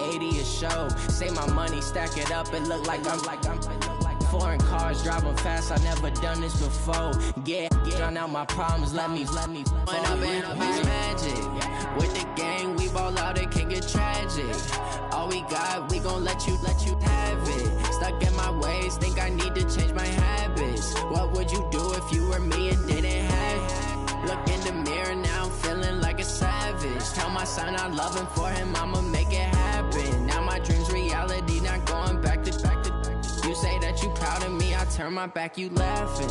80 a show. Say my money, stack it up, it look like I'm foreign cars, driving fast, I never done this before. Get drown out my problems, let me When up in a bitch magic. With the gang, we ball out, it can get tragic. All we got, we gon' let you have it. Stuck in my ways, think I need to change my habits. What would you do if you were me and didn't have it? Look in the mirror, now I'm feeling like a savage. Tell my son I love him, for him I'ma make it happen. Now my dream's reality, not going back to. You say that you proud of me, I turn my back, you laughing.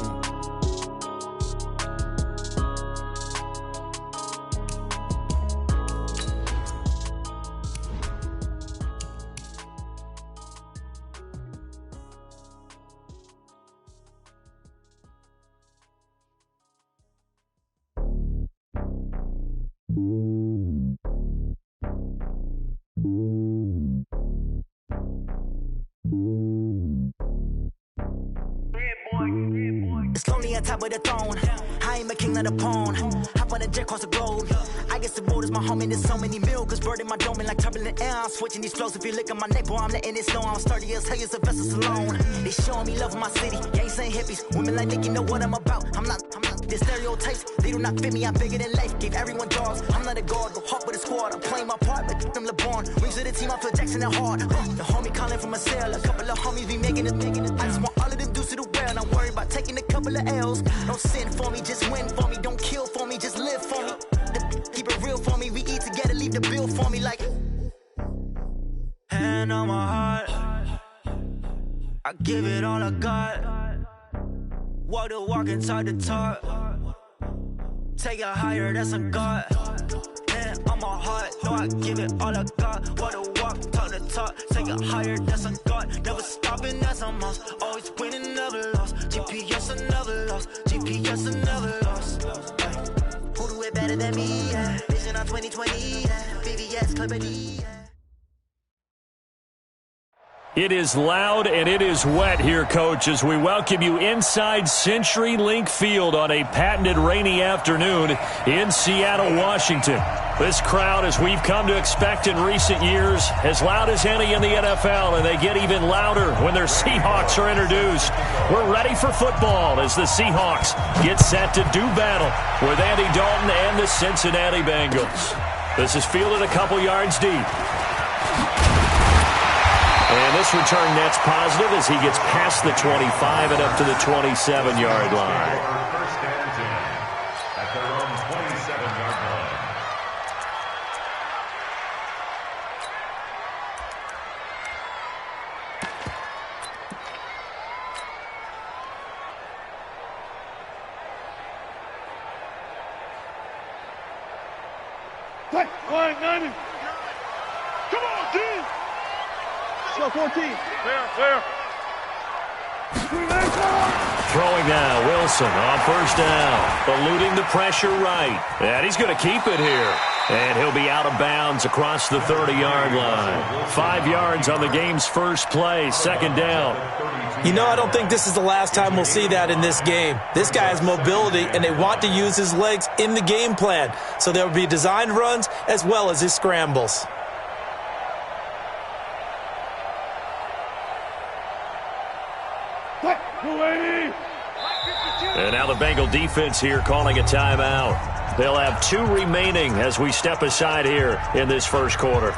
It's lonely on top of the throne. I am a king, not a pawn. Hop on a jet across the globe. I guess the road is my home and there's so many milkers. Bird in my dome and like turbulent air. I'm switching these flows. If you look at my neck, boy, I'm letting it snow. I'm sturdy as hell as a vessel alone. They showing me love in my city. Gangs ain't hippies. Women like Nick, you know what I'm about. I'm not the stereotypes. They do not fit me. I'm bigger than life. Gave everyone dogs. I'm not a guard. Go hard with a squad. I'm playing my part, but them LeBron. Rings to the team. I feel Jackson and hard. The homie calling from a cell. A couple of homies be making it. I just want all of them dudes to do well. Not worry about taking a couple of L's. Don't sin for me, just win for me. Don't kill for me, just live for me. Keep it real for me. We eat together, leave the bill for me like. Hand on my heart, I give it all I got. Walk the walk and talk the talk. Take it higher, that's a God. Hand on my heart, no, I give it all I got. Walk the walk, talk the talk. Take it higher, that's a God. Never stopping, that's a must. Always winning, never lost. GPS, I never lost. GPS, I never lost. Who do it better than me? Yeah. Vision on 2020. Yeah. VVS, Clippity. It is loud and it is wet here, Coach, as we welcome you inside CenturyLink Field on a patented rainy afternoon in Seattle, Washington. This crowd, as we've come to expect in recent years, as loud as any in the NFL, and they get even louder when their Seahawks are introduced. We're ready for football as the Seahawks get set to do battle with Andy Dalton and the Cincinnati Bengals. This is fielded a couple yards deep. And this return net's positive as he gets past the 25 and up to the 27-yard line. First and 10 at their own 27-yard line. Play, line 90. Come on, D. 14. There. Throwing now, Wilson on first down. Eluding the pressure right. And he's going to keep it here. And he'll be out of bounds across the 30-yard line. 5 yards on the game's first play, second down. You know, I don't think this is the last time we'll see that in this game. This guy has mobility, and they want to use his legs in the game plan. So there will be designed runs as well as his scrambles. And now the Bengal defense here calling a timeout. They'll have 2 remaining as we step aside here in this first quarter.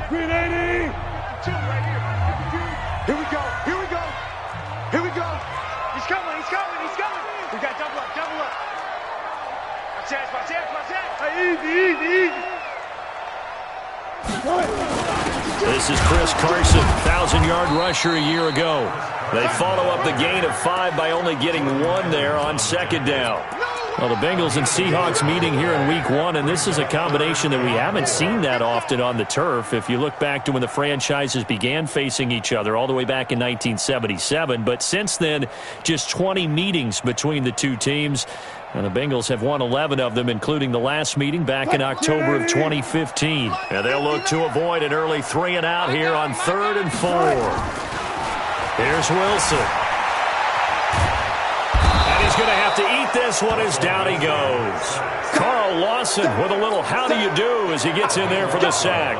Green 80! Here we go! He's coming! We got double up! Watch out! Easy! This is Chris Carson, 1,000-yard rusher a year ago. They follow up the gain of 5 by only getting 1 there on second down. Well, the Bengals and Seahawks meeting here in Week 1, and this is a combination that we haven't seen that often on the turf. If you look back to when the franchises began facing each other all the way back in 1977, but since then, just 20 meetings between the two teams. And the Bengals have won 11 of them, including the last meeting back in October of 2015. And they'll look to avoid an early 3-and-out here on 3rd and 4. Here's Wilson. And he's going to have to eat this one as down he goes. Carl Lawson with a little how do you do as he gets in there for the sack.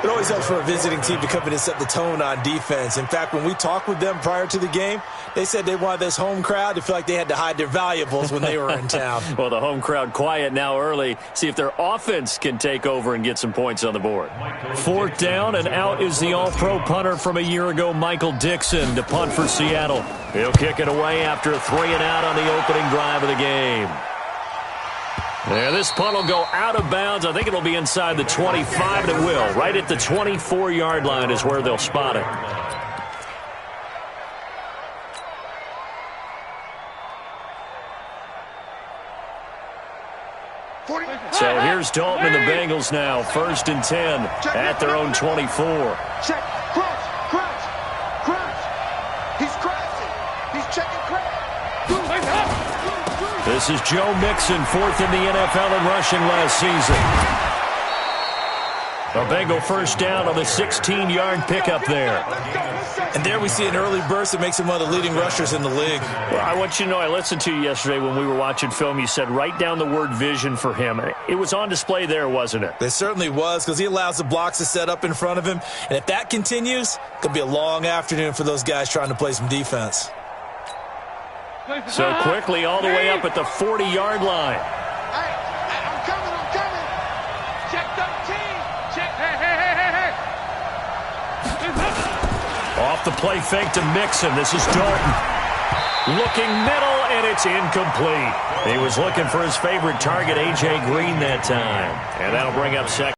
It always helps for a visiting team to come in and set the tone on defense. In fact, when we talked with them prior to the game, they said they wanted this home crowd to feel like they had to hide their valuables when they were in town. Well, the home crowd quiet now early. See if their offense can take over and get some points on the board. 4th down, and out is the all-pro punter from a year ago, Michael Dixon, to punt for Seattle. He'll kick it away after a 3-and-out on the opening drive of the game. Yeah, this punt will go out of bounds. I think it'll be inside the 25, and it will. Right at the 24-yard line is where they'll spot it. So here's Dalton and the Bengals now. 1st and 10 at their own 24. Check. Crouch. He's crouching. He's checking crouch. This is Joe Mixon, 4th in the NFL in rushing last season. A Bengal first down on the 16-yard pickup there. And there we see an early burst that makes him one of the leading rushers in the league. Well, I want you to know, I listened to you yesterday when we were watching film. You said write down the word vision for him. It was on display there, wasn't it? It certainly was, because he allows the blocks to set up in front of him. And if that continues, it could be a long afternoon for those guys trying to play some defense. So quickly all the way up at the 40-yard line. Hey, I'm coming. Check 13. Check. Hey. Off the play fake to Mixon. This is Dalton. Looking middle, and it's incomplete. He was looking for his favorite target, A.J. Green, that time. And that'll bring up second.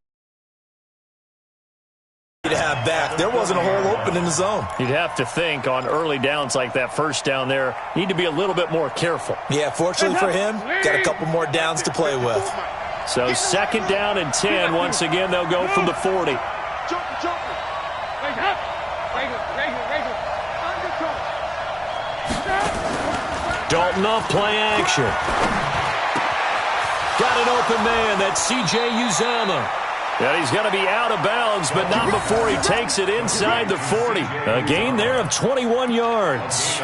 To have back. There wasn't a hole open in the zone. You'd have to think on early downs like that first down there, need to be a little bit more careful. Yeah, fortunately for him, got a couple more downs to play with. So 2nd down and 10. Once again, they'll go from the 40. Dalton off play action. Got an open man. That's C.J. Uzomah. Yeah, he's going to be out of bounds, but not before he takes it inside the 40. A gain there of 21 yards.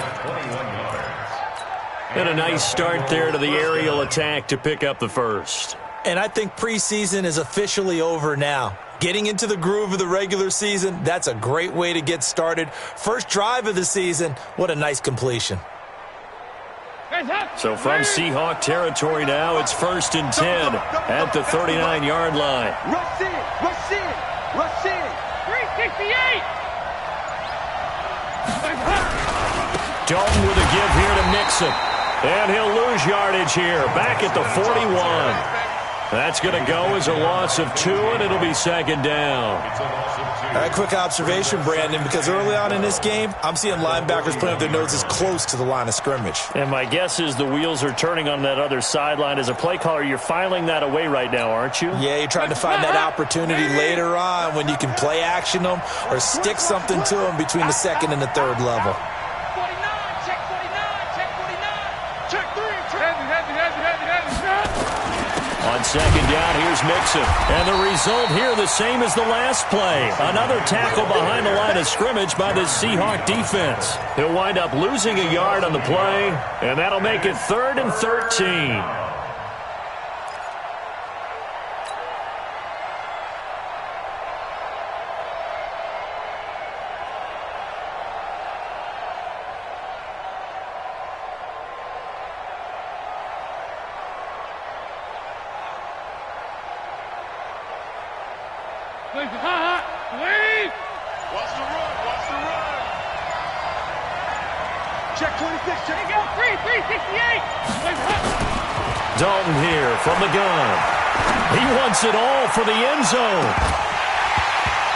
And a nice start there to the aerial attack to pick up the first. And I think preseason is officially over now. Getting into the groove of the regular season, that's a great way to get started. First drive of the season, what a nice completion. So from Seahawk territory now, it's 1st and 10 at the 39-yard line. Rush in. 368. Dalton with a give here to Mixon. And he'll lose yardage here, back at the 41. That's going to go as a loss of 2, and it'll be 2nd down. All right, quick observation, Brandon, because early on in this game, I'm seeing linebackers putting up their noses close to the line of scrimmage. And my guess is the wheels are turning on that other sideline. As a play caller, you're filing that away right now, aren't you? Yeah, you're trying to find that opportunity later on when you can play action them or stick something to them between the 2nd and the 3rd level. 49. Check 49. Check 3. On 2nd down, here's Mixon. And the result here the same as the last play. Another tackle behind the line of scrimmage by the Seahawk defense. He'll wind up losing a yard on the play, and that'll make it 3rd and 13. Leave! Watch the run! Check 26, check it out! 368! Dalton here from the gun. He wants it all for the end zone.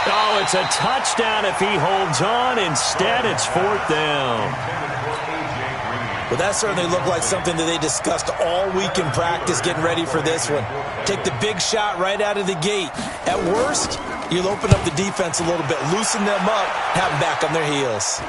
Oh, it's a touchdown if he holds on. Instead, it's 4th down. Well, that certainly looked like something that they discussed all week in practice getting ready for this one. Take the big shot right out of the gate. At worst, you'll open up the defense a little bit, loosen them up, have them back on their heels.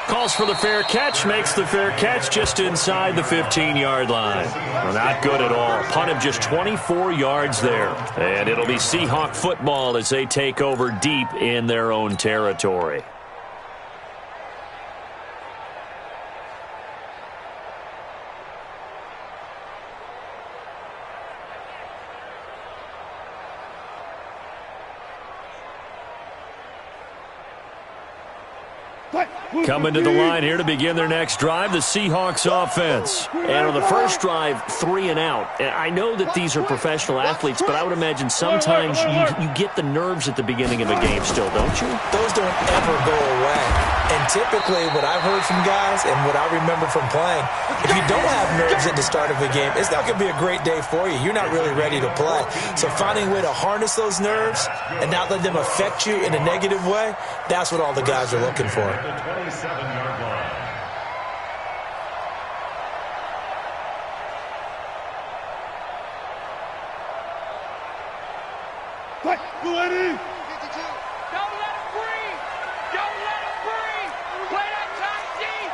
Calls for the fair catch, makes the fair catch just inside the 15-yard line. Well, not good at all. Punt him just 24 yards there. And it'll be Seahawk football as they take over deep in their own territory. Coming to the line here to begin their next drive, the Seahawks offense. And on the first drive, 3 and out. And I know that these are professional athletes, but I would imagine sometimes you get the nerves at the beginning of a game still, don't you? Those don't ever go away. And typically what I've heard from guys and what I remember from playing, if you don't have nerves at the start of a game, it's not going to be a great day for you. You're not really ready to play. So finding a way to harness those nerves and not let them affect you in a negative way, that's what all the guys are looking for. 27-yard line. Fight, Lady! 52. Don't let him breathe! Don't let him breathe! Play that tight deep!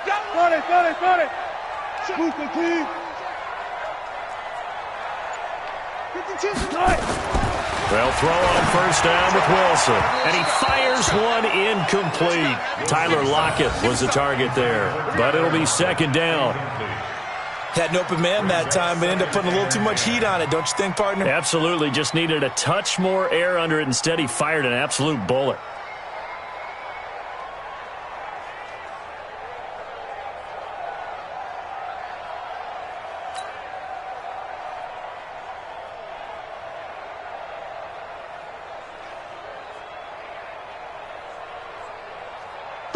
Don't let him... Got it! Move the team! 52. Nice! They'll throw on first down with Wilson. And he fires one incomplete. Tyler Lockett was the target there. But it'll be second down. Had an open man that time, but ended up putting a little too much heat on it, don't you think, partner? Absolutely. Just needed a touch more air under it. Instead, he fired an absolute bullet.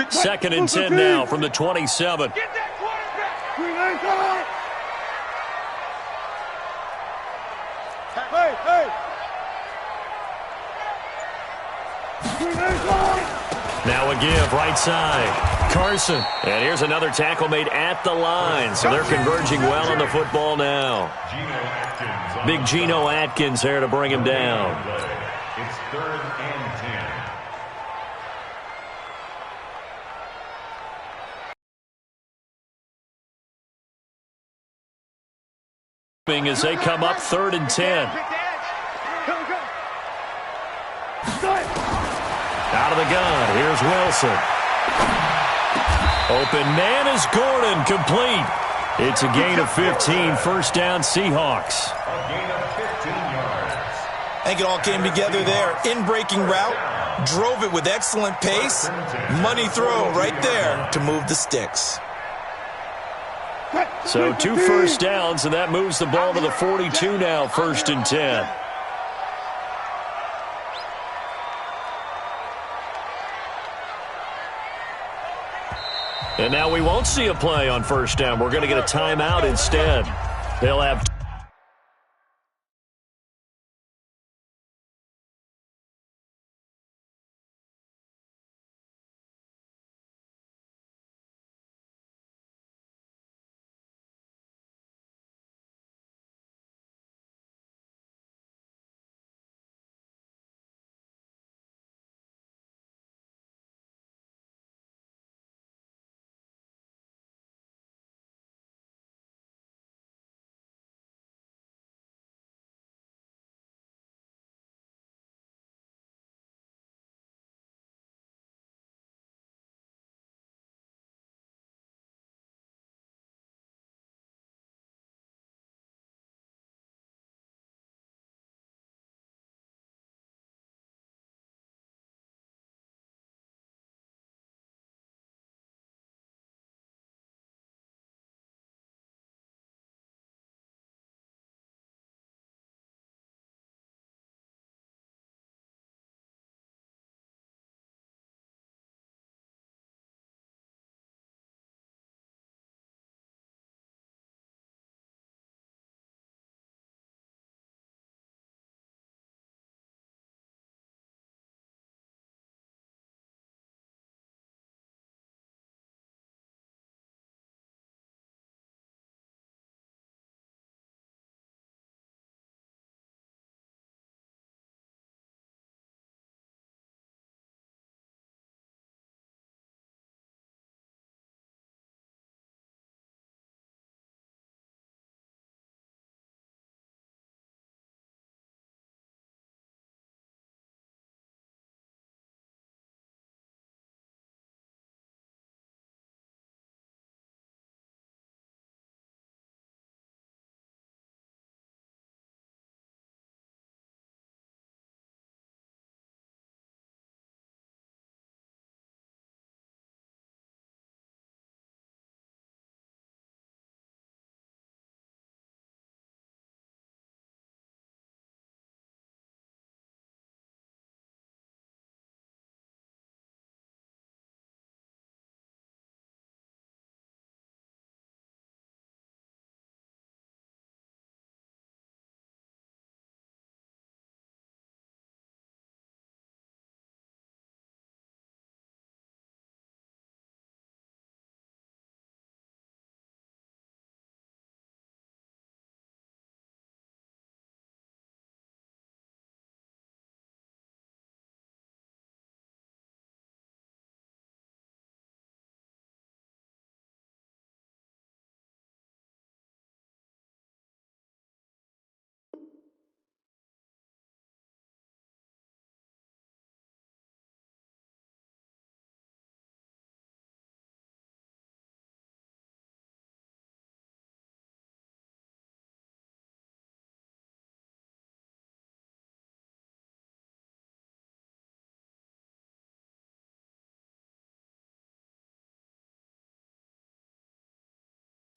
Second and 10 now from the 27. Get that quarterback! Now a give, right side. Carson. And here's another tackle made at the line. So they're converging well on the football now. Big Geno Atkins there to bring him down. It's 3rd and 10. As they come up 3rd and 10. Out of the gun, here's Wilson. Open man is Gordon, complete. It's a gain of 15, first down Seahawks. A gain of 15 yards. I think it all came together there. In-breaking route, drove it with excellent pace. Money throw right there to move the sticks. So 2 first downs, and that moves the ball to the 42 now, 1st and 10. And now we won't see a play on first down. We're going to get a timeout instead. They'll have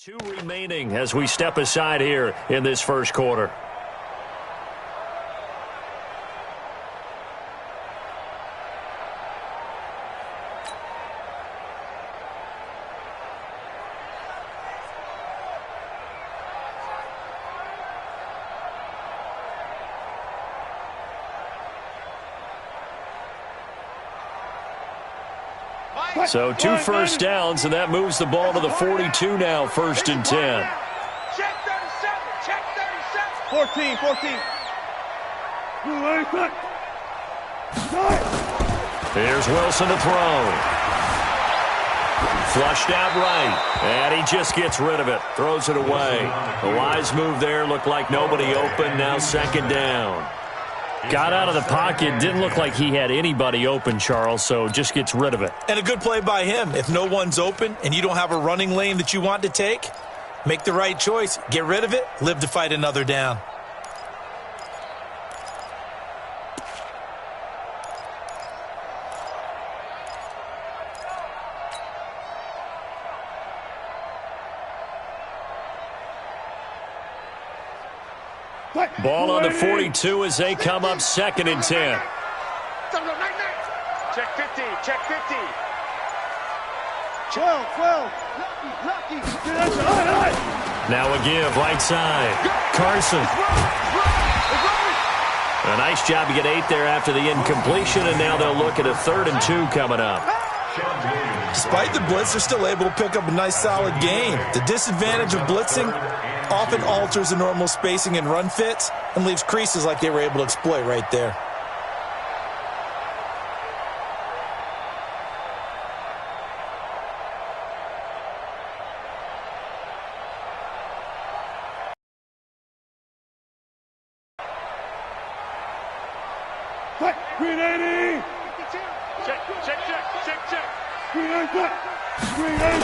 2 remaining as we step aside here in this first quarter. So 2 first downs, and that moves the ball to the 42 now, 1st and 10. Check 37. Check 37. 14. Here's Wilson to throw. Flushed out right, and he just gets rid of it. Throws it away. A wise move there. Looked like nobody open. Now 2nd down. Got out of the pocket. Didn't look like he had anybody open, Charles, so just gets rid of it. And a good play by him. If no one's open and you don't have a running lane that you want to take, make the right choice. Get rid of it. Live to fight another down. Ball on the 42 as they come up 2nd and 10. Check 50. Check 50. 12. Now a give, right side. Carson. A nice job to get 8 there after the incompletion, and now they'll look at a 3rd and 2 coming up. Despite the blitz, they're still able to pick up a nice solid gain. The disadvantage of blitzing often alters the normal spacing and run fits and leaves creases like they were able to exploit right there. Green 80. Check. Green 80.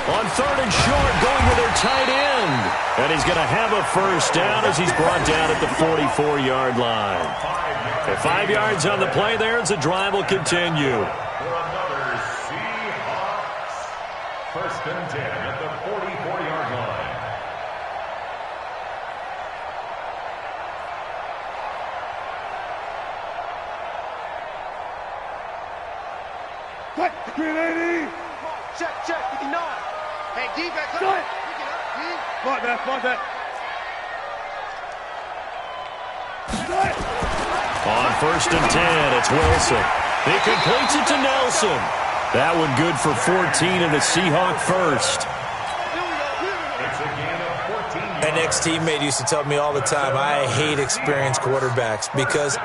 On 3rd and short, going to their tight end. And he's going to have a first down as he's brought down at the 44-yard line. At 5 yards on the play there as the drive will continue. For another Seahawks. 1st and 10 at the 44-yard line. Green 80. Check. 59. Hey, defense. Spot that. On 1st and 10, it's Wilson. He completes it to Nelson. That one good for 14 and a Seahawk first. It's a gain of 14. An ex-teammate used to tell me all the time, I hate experienced quarterbacks because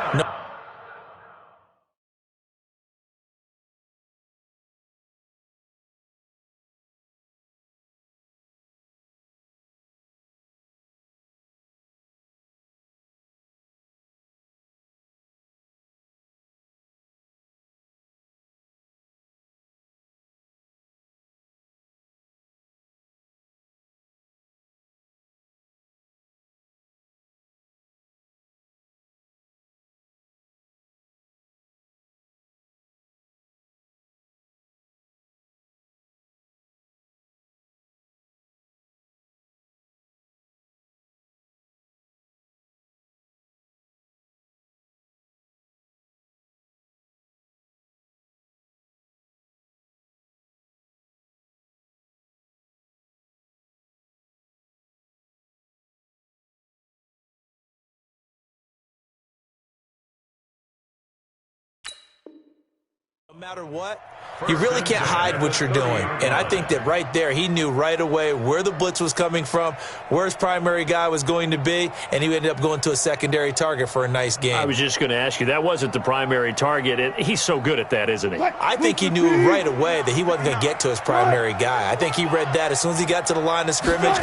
no matter what, you really can't hide what you're doing. And I think that right there, he knew right away where the blitz was coming from, where his primary guy was going to be, and he ended up going to a secondary target for a nice game. I was just going to ask you, that wasn't the primary target. He's so good at that, isn't he? I think he knew right away that he wasn't going to get to his primary guy. I think he read that as soon as he got to the line of scrimmage,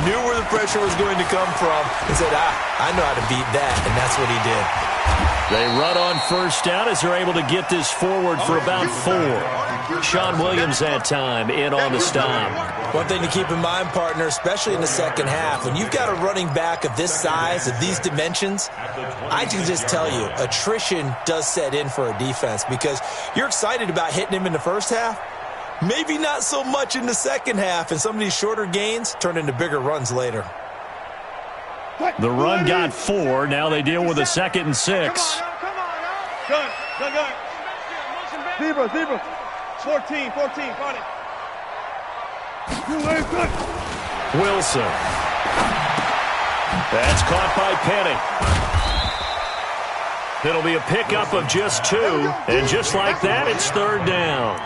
knew where the pressure was going to come from, and said, I know how to beat that, and that's what he did. They run on 1st down as they're able to get this forward for about 4. Sean Williams that time in on the stop. One thing to keep in mind, partner, especially in the second half, when you've got a running back of this size, of these dimensions, I can just tell you, attrition does set in for a defense because you're excited about hitting him in the first half, Maybe not so much in the second half, and some of these shorter gains turn into bigger runs later. The run got 4. Now they deal with a 2nd and 6. Gun. Zebra. 14, got it. Wilson. That's caught by Penny. It'll be a pickup of just 2, and just like that, it's 3rd down.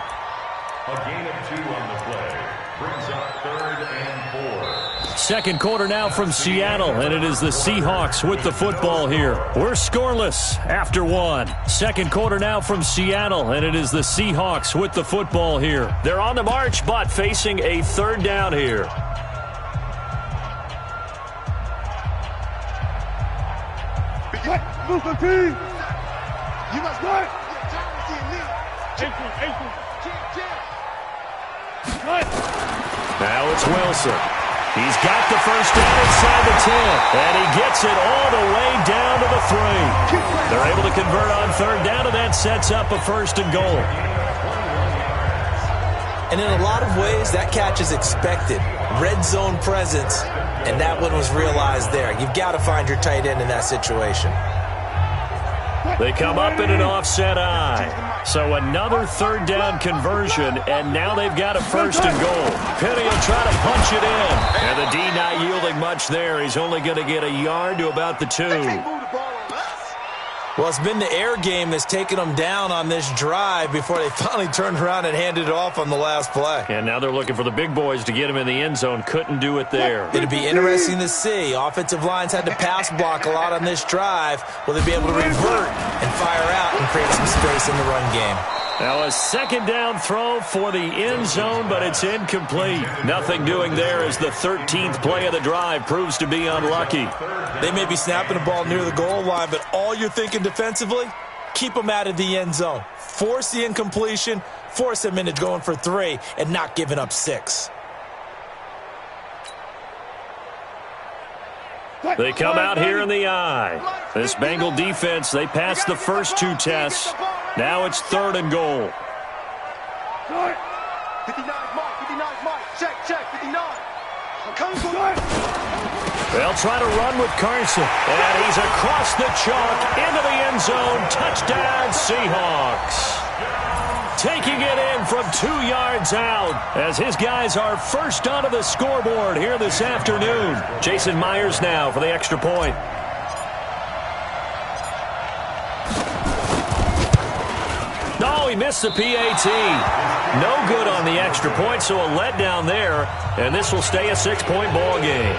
A gain of 2 on the play brings up 3rd and 4. Second quarter now from Seattle, and it is the Seahawks with the football here. We're scoreless after 1. Second quarter now from Seattle, and it is the Seahawks with the football here. They're on the march, but facing a 3rd down here. You must work. Now it's Wilson. He's got the first down inside the 10, and he gets it all the way down to the 3. They're able to convert on 3rd down, and that sets up a 1st and goal. And in a lot of ways, that catch is expected. Red zone presence, and that one was realized there. You've got to find your tight end in that situation. They come up in an offset eye. So another 3rd down conversion, and now they've got a 1st and goal. Penny will try to punch it in. And the D not yielding much there. He's only going to get a yard to about the 2. Well, it's been the air game that's taken them down on this drive before they finally turned around and handed it off on the last play. And now they're looking for the big boys to get him in the end zone. Couldn't do it there. It'd be interesting to see. Offensive lines had to pass block a lot on this drive. Will they be able to revert and fire out and create some space in the run game? Now a 2nd down throw for the end zone, but it's incomplete. Nothing doing there as the 13th play of the drive proves to be unlucky. They may be snapping the ball near the goal line, but all you're thinking defensively, keep them out of the end zone. Force the incompletion, force them into going for 3, and not giving up 6. They come out here in the eye. This Bengal defense, they passed the first 2 tests. Now it's 3rd and goal. 59, Mike. Check, 59. They'll try to run with Carson. And he's across the chalk into the end zone. Touchdown, Seahawks. Taking it in from 2 yards out as his guys are first onto the scoreboard here this afternoon. Jason Myers now for the extra point. No, he missed the PAT. No good on the extra point, so a letdown there. And this will stay a 6-point ball game.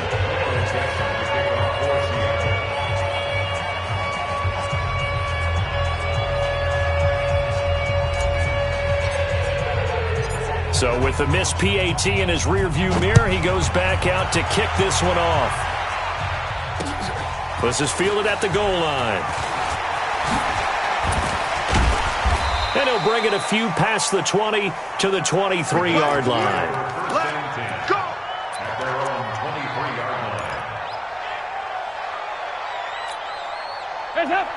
So with the missed PAT in his rearview mirror, he goes back out to kick this one off. This is fielded at the goal line. And he'll bring it a few past the 20 to the 23-yard line.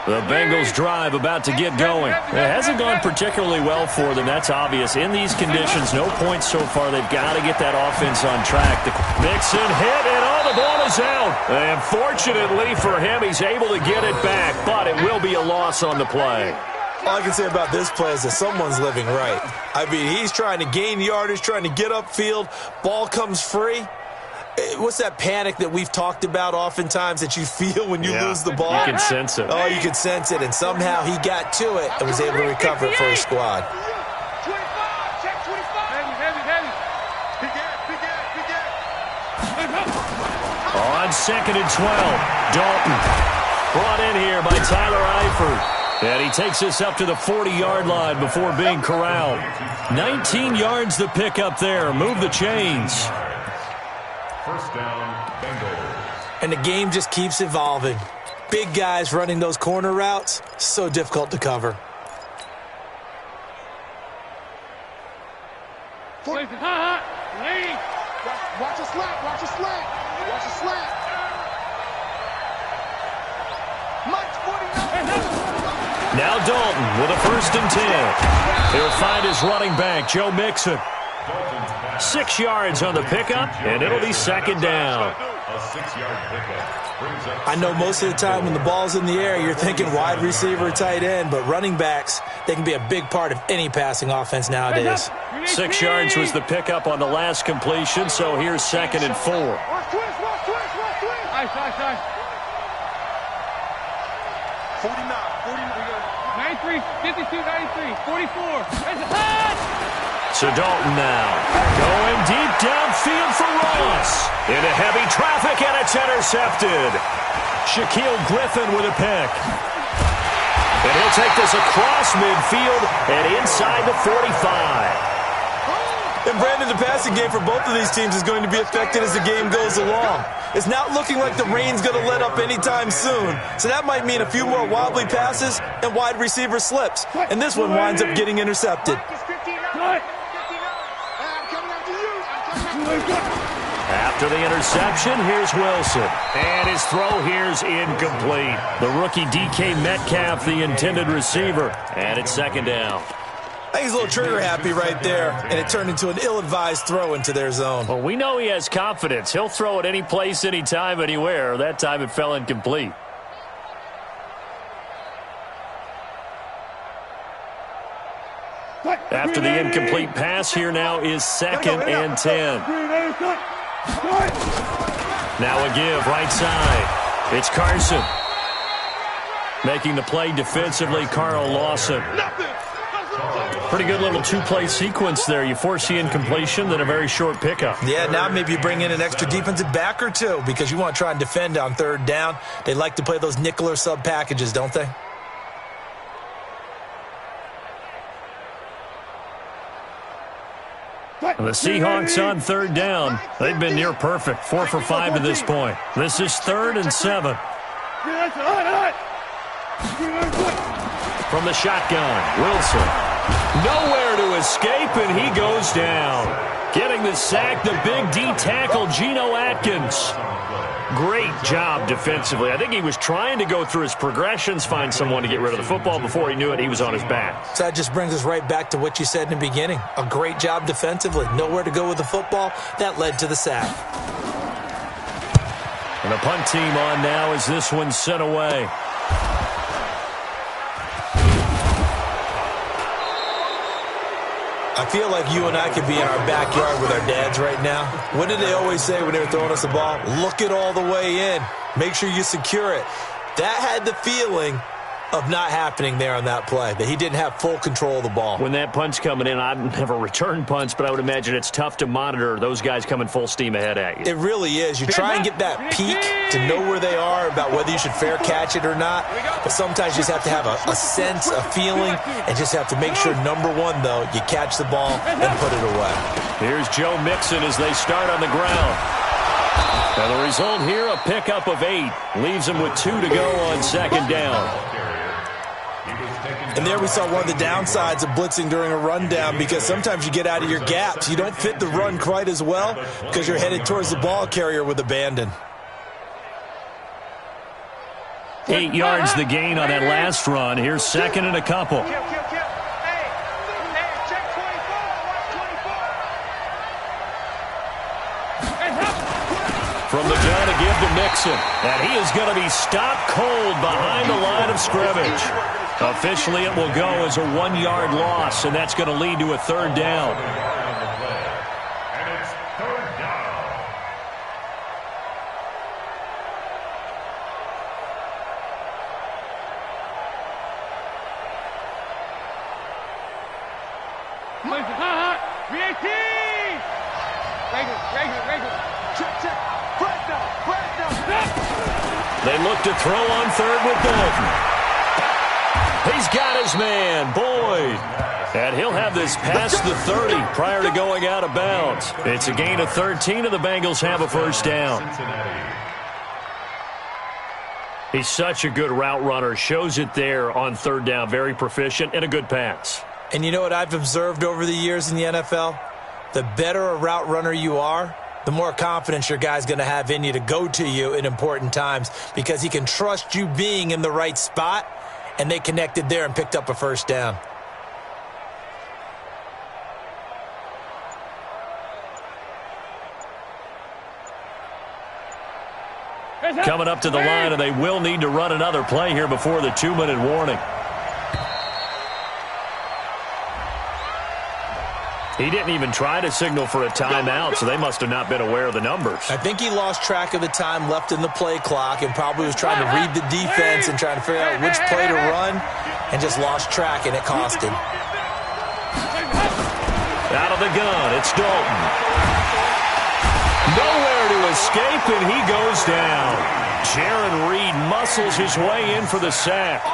The Bengals drive about to get going. It hasn't gone particularly well for them, that's obvious. In these conditions, no points so far. They've got to get that offense on track. Mixon hit, and the ball is out. And fortunately for him, he's able to get it back, but it will be a loss on the play. All I can say about this play is that someone's living right. I mean, he's trying to gain yardage, trying to get upfield. Ball comes free. What's that panic that we've talked about oftentimes that you feel when you lose the ball? You can sense it. Oh, you can sense it, and somehow he got to it and was able to recover it for his squad. 25, check 25. Heavy. On 2nd and 12, Dalton brought in here by Tyler Eifert. And he takes us up to the 40-yard line before being corralled. 19 yards to pick up there. Move the chains. First down, Bengals. And the game just keeps evolving. Big guys running those corner routes, so difficult to cover. Watch a slant. Mike's 49. Now Dalton with a 1st and 10. He'll find his running back, Joe Mixon. 6 yards on the pickup, and it'll be second down. A 6-yard pickup brings up. I know most of the time when the ball's in the air, you're thinking wide receiver, tight end, but running backs, they can be a big part of any passing offense nowadays. 6 yards was the pickup on the last completion, so here's 2nd and 4. Nice. 49. 93, 52, 93, 44. That's a hot! So Dalton now going deep downfield for Ross. Into heavy traffic, and it's intercepted. Shaquille Griffin with a pick. And he'll take this across midfield and inside the 45. And Brandon, the passing game for both of these teams is going to be affected as the game goes along. It's not looking like the rain's going to let up anytime soon. So that might mean a few more wobbly passes and wide receiver slips. And this one winds up getting intercepted. After the interception, here's Wilson. And his throw here's incomplete. The rookie DK Metcalf, the intended receiver. And it's 2nd down. I think he's a little trigger happy right there, and it turned into an ill-advised throw into their zone. Well, we know he has confidence. He'll throw it any place, anytime, anywhere. That time it fell incomplete. After the incomplete pass, here now is 2nd and 10. Now a give, right side. It's Carson. Making the play defensively, Carl Lawson. Pretty good little two-play sequence there. You force the incompletion, then a very short pickup. Yeah, now maybe you bring in an extra defensive back or two because you want to try and defend on 3rd down. They like to play those nickel or sub packages, don't they? The Seahawks on 3rd down. They've been near perfect. 4 for 5 to this point. This is 3rd and 7. From the shotgun, Wilson. Nowhere to escape, and he goes down. Getting the sack, the big D tackle, Geno Atkins. Great job defensively. I think he was trying to go through his progressions, find someone to get rid of the football. Before he knew it, he was on his back. So that just brings us right back to what you said in the beginning. A great job defensively. Nowhere to go with the football. That led to the sack. And the punt team on now as this one's sent away. I feel like you and I could be in our backyard with our dads right now. What did they always say when they were throwing us the ball? Look it all the way in. Make sure you secure it. That had the feeling of not happening there on that play, that he didn't have full control of the ball. When that punt's coming in, I've never returned punts, but I would imagine it's tough to monitor those guys coming full steam ahead at you. It really is. You try and get that peek to know where they are about whether you should fair catch it or not, but sometimes you just have to have a sense, a feeling, and just have to make sure, number one, though, you catch the ball and put it away. Here's Joe Mixon as they start on the ground. And the result here, a pickup of 8. Leaves him with 2 to go on 2nd down. And there we saw one of the downsides of blitzing during a rundown, because sometimes you get out of your gaps. You don't fit the run quite as well because you're headed towards the ball carrier with abandon. 8 yards the gain on that last run. Here's 2nd and a couple. From the gun, a give to Mixon. And he is going to be stopped cold behind the line of scrimmage. Officially, it will go as a 1-yard loss, and that's going to lead to a 3rd down. And it's 3rd down. They look to throw on 3rd with Dalton. He's got his man, Boyd. And he'll have this past the 30 prior to going out of bounds. It's a gain of 13, and the Bengals have a 1st down. He's such a good route runner. Shows it there on 3rd down. Very proficient and a good pass. And you know what I've observed over the years in the NFL? The better a route runner you are, the more confidence your guy's going to have in you to go to you in important times, because he can trust you being in the right spot, and they connected there and picked up a 1st down. coming up to the line, and they will need to run another play here before the 2-minute warning. He didn't even try to signal for a timeout, so they must have not been aware of the numbers. I think he lost track of the time left in the play clock and probably was trying to read the defense and trying to figure out which play to run and just lost track, and it cost him. Out of the gun, it's Dalton. Nowhere to escape, and he goes down. Jaron Reed muscles his way in for the sack.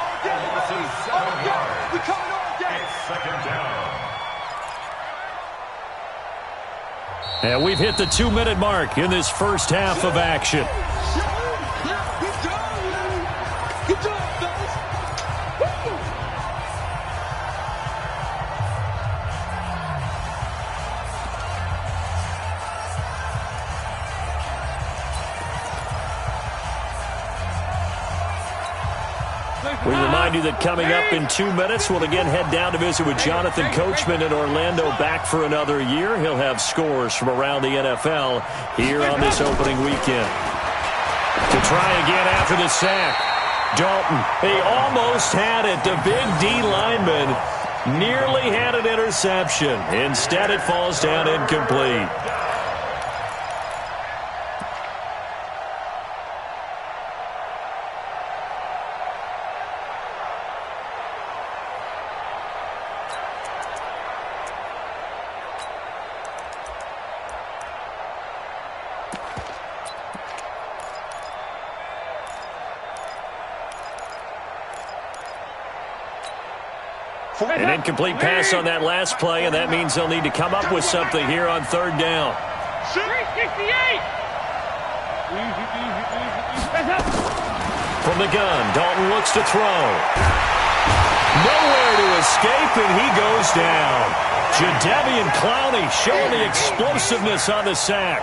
And we've hit the 2-minute mark in this first half of action. We remind you that coming up in 2 minutes, we'll again head down to visit with Jonathan Coachman in Orlando, back for another year. He'll have scores from around the NFL here on this opening weekend. To try again after the sack, Dalton, he almost had it. The big D lineman nearly had an interception. Instead, it falls down incomplete. An incomplete pass on that last play, and that means they'll need to come up with something here on third down. From the gun, Dalton looks to throw. Nowhere to escape, and he goes down. Jadeveon Clowney showing the explosiveness on the sack.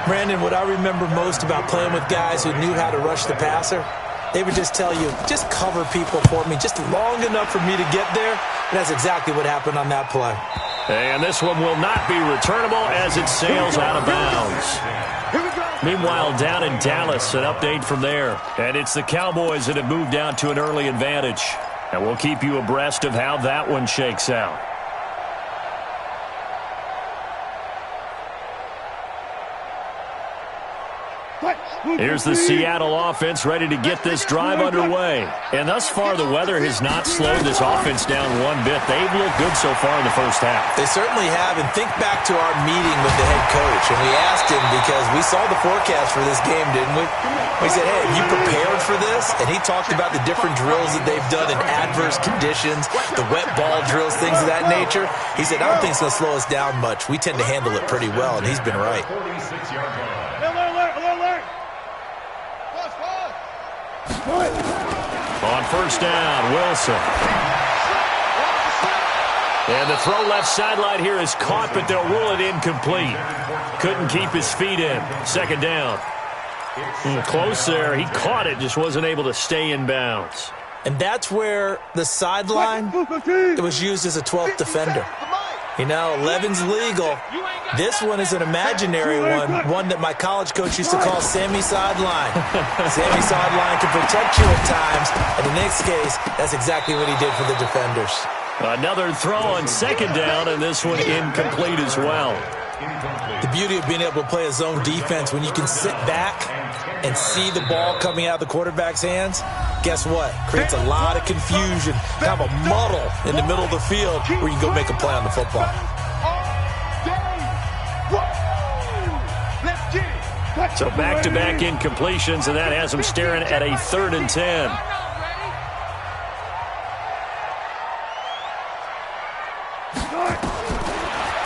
Brandon, what I remember most about playing with guys who knew how to rush the passer, they would just tell you, just cover people for me, just long enough for me to get there. And that's exactly what happened on that play. And this one will not be returnable as it sails out of bounds. Meanwhile, down in Dallas, an update from there. And it's the Cowboys that have moved out to an early advantage. And we'll keep you abreast of how that one shakes out. Here's the Seattle offense ready to get this drive underway. And thus far, the weather has not slowed this offense down one bit. They've looked good so far in the first half. They certainly have. And think back to our meeting with the head coach. And we asked him, because we saw the forecast for this game, didn't we? We said, hey, you prepared for this? And he talked about the different drills that they've done in adverse conditions, the wet ball drills, things of that nature. He said, I don't think it's going to slow us down much. We tend to handle it pretty well, and he's been right. On first down, Wilson. And the throw left sideline here is caught, but they'll rule it incomplete. Couldn't keep his feet in. Second down. Close there. He caught it, just wasn't able to stay in bounds. And that's where the sideline, it was used as a 12th defender. You know, 11's legal. This one is an imaginary one that my college coach used to call Sammy Sideline. Sammy Sideline can protect you at times, and in this case, that's exactly what he did for the defenders. Another throw on second down, and this one incomplete as well. The beauty of being able to play a zone defense, when you can sit back and see the ball coming out of the quarterback's hands, guess what? Creates a lot of confusion, kind of a muddle in the middle of the field where you can go make a play on the football. So back-to-back incompletions, and that has them staring at a 3rd and 10.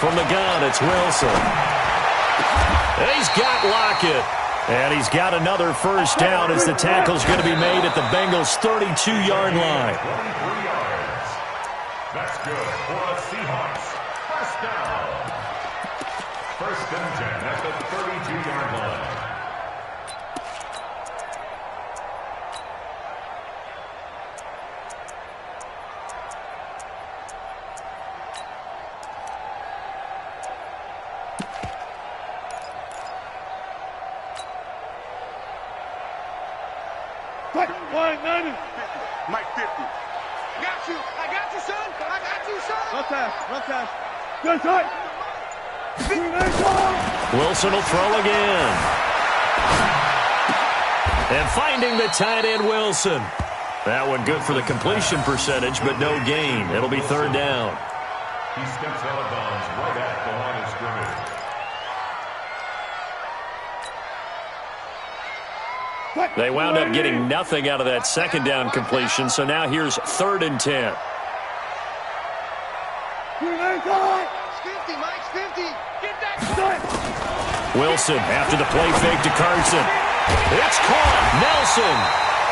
From the gun, it's Wilson. And he's got Lockett. And he's got another first down as the tackle's going to be made at the Bengals' 32-yard line. 23 yards. That's good for the Seahawks. First down. 1st and 10 at the 32-yard line. Fine, 90. Mike 50. I got you, son. I got you, son. Run pass. Good tight. Wilson will throw again. And finding the tight end, Wilson. That one good for the completion percentage, but no gain. It'll be third down. He steps out of bounds right at the line of scrimmage. They wound up getting nothing out of that second down completion, so now here's 3rd and 10. Wilson after the play fake to Carson. It's caught. Nelson.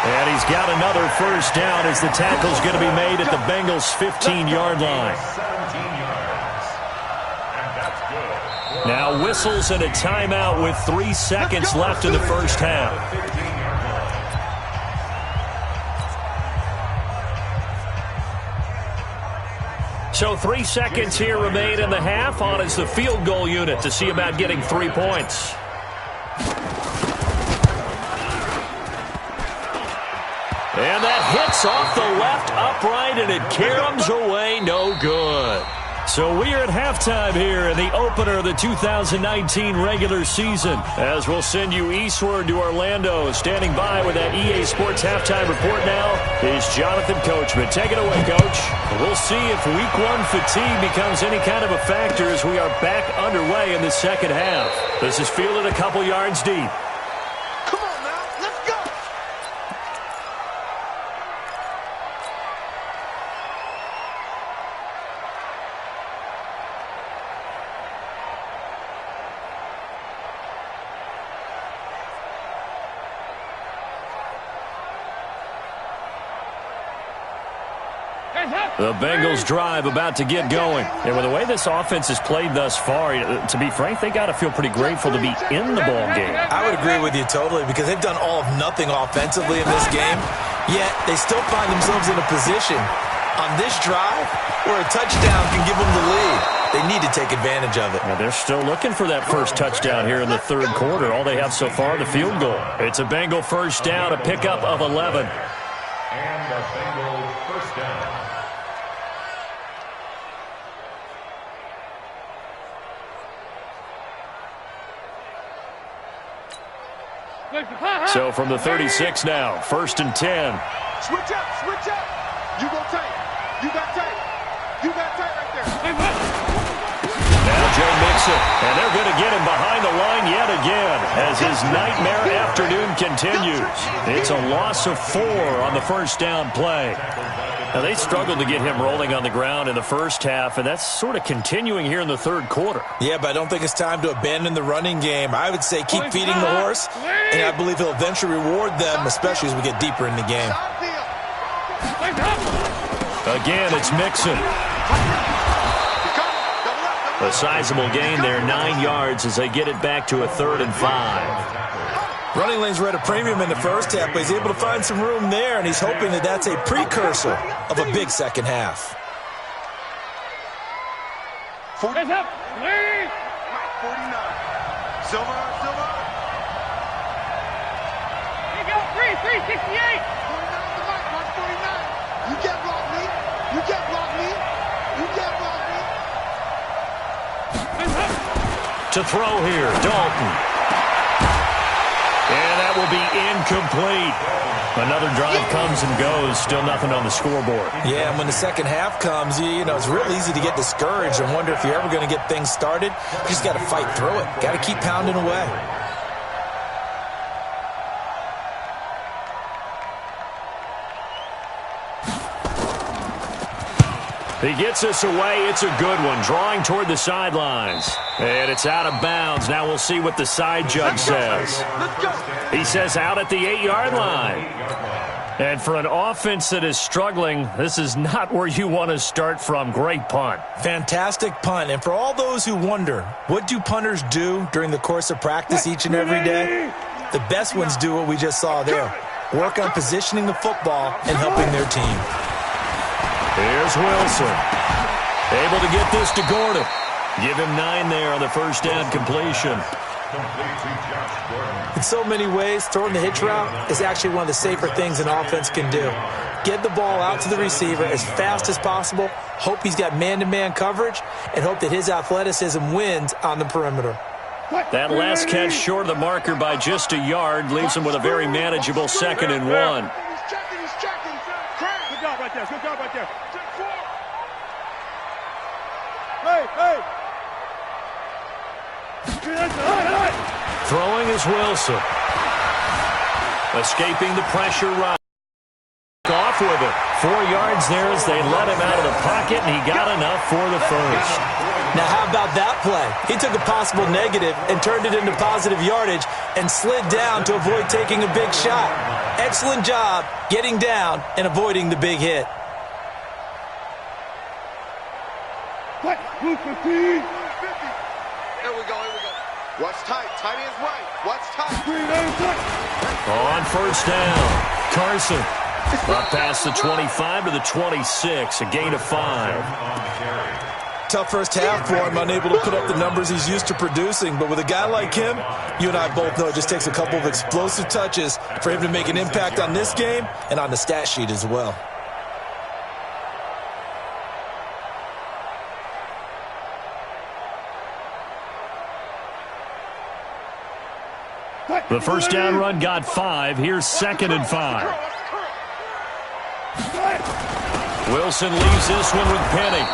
And he's got another first down as the tackle's going to be made at the Bengals' 15-yard line. 17 yards. And that's good. Now whistles and a timeout with 3 seconds left in the first half. 15-yard line. So 3 seconds here remain in the half. On is the field goal unit to see about getting 3 points. And that hits off the left upright, and it caroms away, no good. So we are at halftime here in the opener of the 2019 regular season, as we'll send you eastward to Orlando. Standing by with that EA Sports halftime report now is Jonathan Coachman. Take it away, Coach. We'll see if Week 1 fatigue becomes any kind of a factor as we are back underway in the second half. This is fielded a couple yards deep. The Bengals drive about to get going. And with the way this offense has played thus far, to be frank, they got to feel pretty grateful to be in the ball game. I would agree with you totally because they've done all of nothing offensively in this game, yet they still find themselves in a position on this drive where a touchdown can give them the lead. They need to take advantage of it. Now they're still looking for that first touchdown here in the third quarter. All they have so far, the field goal. It's a Bengal first down, a pickup of 11. And a Bengal first down. So from the 36 now, 1st and 10. Switch up. You go tight. You got tight right there. Now Joe Mixon, and they're going to get him behind the line yet again as his nightmare afternoon continues. It's a loss of 4 on the first down play. Now they struggled to get him rolling on the ground in the first half, and that's sort of continuing here in the third quarter. Yeah, but I don't think it's time to abandon the running game. I would say keep feeding the horse, and I believe he'll eventually reward them, especially as we get deeper in the game. Again, it's Mixon. A sizable gain there, 9 yards as they get it back to a 3rd and 5. Running lanes were at a premium in the first half, but he's able to find some room there, and he's hoping that that's a precursor of a big second half. 49. Silver. Here you go, 368. 49. You can't block me. To throw here, Dalton. And that will be incomplete. Another drive comes and goes. Still nothing on the scoreboard. Yeah, and when the second half comes, you know, it's real easy to get discouraged and wonder if you're ever going to get things started. You just got to fight through it. Got to keep pounding away. He gets us away. It's a good one. Drawing toward the sidelines. And it's out of bounds. Now we'll see what the side judge says. He says out at the 8-yard line. And for an offense that is struggling, this is not where you want to start from. Great punt. Fantastic punt. And for all those who wonder, what do punters do during the course of practice each and every day? The best ones do what we just saw there. Work on positioning the football and helping their team. Here's Wilson. Able to get this to Gordon. Give him 9 there on the first down completion. complete to Josh Gordon. In so many ways, throwing the hitch route is actually one of the safer things an offense can do. Get the ball out to the receiver as fast as possible, hope he's got man-to-man coverage, and hope that his athleticism wins on the perimeter. That last catch short of the marker by just a yard leaves him with a very manageable 2nd and 1. He's checking. Good job right there. Hey. Throwing is Wilson. Escaping the pressure right. Off with it. 4 yards there as they let him out of the pocket, and he got enough for the first. Now, how about that play? He took a possible negative and turned it into positive yardage and slid down to avoid taking a big shot. Excellent job getting down and avoiding the big hit. Blue 15. Here we go. Watch tight. Tight ends right. Watch tight. On first down, Carson. Up past the 25 to the 26, a gain of 5. Tough first half for him, unable to put up the numbers he's used to producing. But with a guy like him, you and I both know it just takes a couple of explosive touches for him to make an impact on this game and on the stat sheet as well. The first down run got 5. Here's 2nd and 5. Wilson leaves this one with Penny.